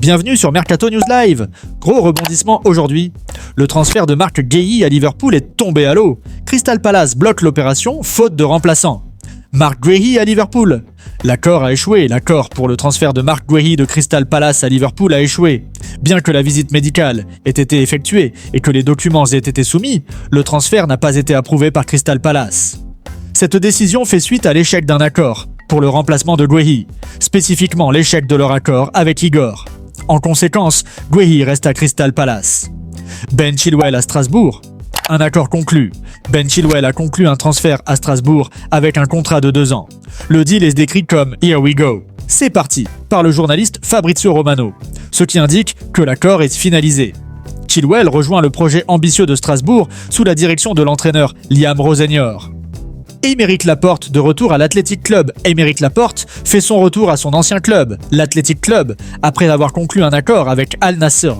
Bienvenue sur Mercato News Live. Gros rebondissement aujourd'hui. Le transfert de Marc Guéhi à Liverpool est tombé à l'eau. Crystal Palace bloque l'opération, faute de remplaçant. Marc Guéhi à Liverpool. L'accord a échoué. L'accord pour le transfert de Marc Guéhi de Crystal Palace à Liverpool a échoué. Bien que la visite médicale ait été effectuée et que les documents aient été soumis, le transfert n'a pas été approuvé par Crystal Palace. Cette décision fait suite à l'échec d'un accord pour le remplacement de Guéhi, spécifiquement l'échec de leur accord avec Igor. En conséquence, Guéhi reste à Crystal Palace. Ben Chilwell à Strasbourg. Un accord conclu. Ben Chilwell a conclu un transfert à Strasbourg avec un contrat de 2 ans. Le deal est décrit comme « Here we go ». C'est parti, par le journaliste Fabrizio Romano, ce qui indique que l'accord est finalisé. Chilwell rejoint le projet ambitieux de Strasbourg sous la direction de l'entraîneur Liam Rosenior. Aymeric Laporte de retour à l'Athletic Club. Aymeric Laporte fait son retour à son ancien club, l'Athletic Club, après avoir conclu un accord avec Al Nassr.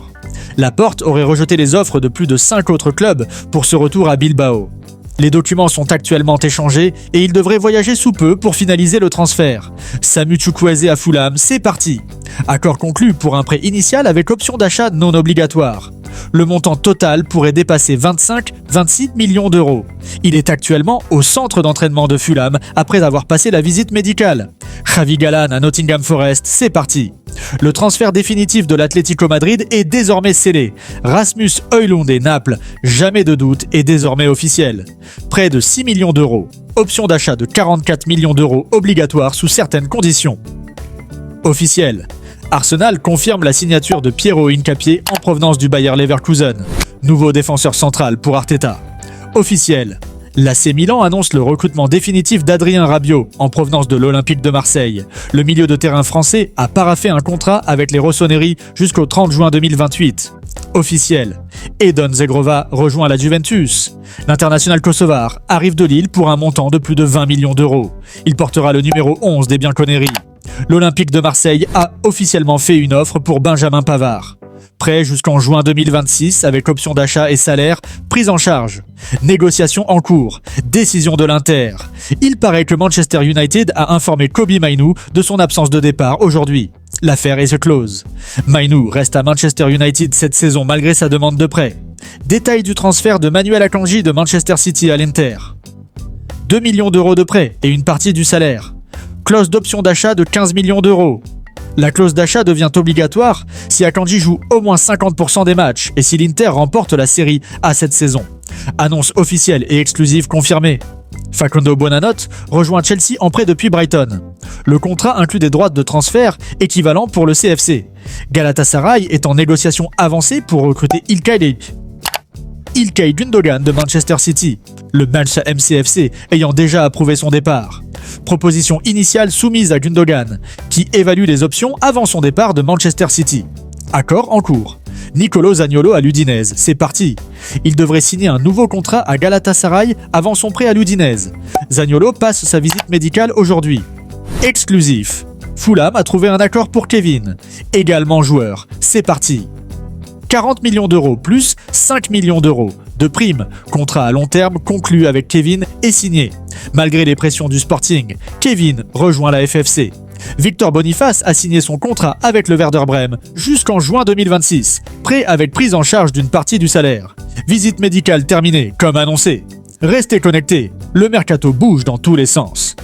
Laporte aurait rejeté les offres de plus de 5 autres clubs pour ce retour à Bilbao. Les documents sont actuellement échangés et il devrait voyager sous peu pour finaliser le transfert. Samu Chukwueze à Fulham, c'est parti. Accord conclu pour un prêt initial avec option d'achat non obligatoire. Le montant total pourrait dépasser 25-26 millions d'euros. Il est actuellement au centre d'entraînement de Fulham après avoir passé la visite médicale. Javi Galán à Nottingham Forest, c'est parti. Le transfert définitif de l'Atlético Madrid est désormais scellé. Rasmus Højlund et Naples, jamais de doute, est désormais officiel. Près de 6 millions d'euros. Option d'achat de 44 millions d'euros obligatoire sous certaines conditions. Officiel. Arsenal confirme la signature de Piero Hincapié en provenance du Bayer Leverkusen. Nouveau défenseur central pour Arteta. Officiel. L'AC Milan annonce le recrutement définitif d'Adrien Rabiot en provenance de l'Olympique de Marseille. Le milieu de terrain français a paraphé un contrat avec les Rossoneri jusqu'au 30 juin 2028. Officiel. Edon Zegrova rejoint la Juventus. L'international kosovar arrive de Lille pour un montant de plus de 20 millions d'euros. Il portera le numéro 11 des Bianconeri. L'Olympique de Marseille a officiellement fait une offre pour Benjamin Pavard. Prêt jusqu'en juin 2026 avec option d'achat et salaire prise en charge. Négociation en cours. Décision de l'Inter. Il paraît que Manchester United a informé Kobbie Mainoo de son absence de départ aujourd'hui. L'affaire est close. Mainoo reste à Manchester United cette saison malgré sa demande de prêt. Détail du transfert de Manuel Akanji de Manchester City à l'Inter. 2 millions d'euros de prêt et une partie du salaire. Clause d'option d'achat de 15 millions d'euros. La clause d'achat devient obligatoire si Akanji joue au moins 50% des matchs et si l'Inter remporte la Série A cette saison. Annonce officielle et exclusive confirmée. Facundo Buonanotte rejoint Chelsea en prêt depuis Brighton. Le contrat inclut des droits de transfert équivalents pour le CFC. Galatasaray est en négociation avancée pour recruter İlkay Gündoğan de Manchester City, le Malta MCFC ayant déjà approuvé son départ. Proposition initiale soumise à Gündoğan, qui évalue les options avant son départ de Manchester City. Accord en cours. Nicolo Zaniolo à l'Udinese, c'est parti. Il devrait signer un nouveau contrat à Galatasaray avant son prêt à l'Udinese. Zaniolo passe sa visite médicale aujourd'hui. Exclusif. Fulham a trouvé un accord pour Kevin, également joueur, c'est parti. 40 millions d'euros plus 5 millions d'euros de primes. Contrat à long terme conclu avec Kevin et signé. Malgré les pressions du Sporting, Kevin rejoint la FFC. Victor Boniface a signé son contrat avec le Werder Brême jusqu'en juin 2026, prêt avec prise en charge d'une partie du salaire. Visite médicale terminée, comme annoncé. Restez connectés, le mercato bouge dans tous les sens.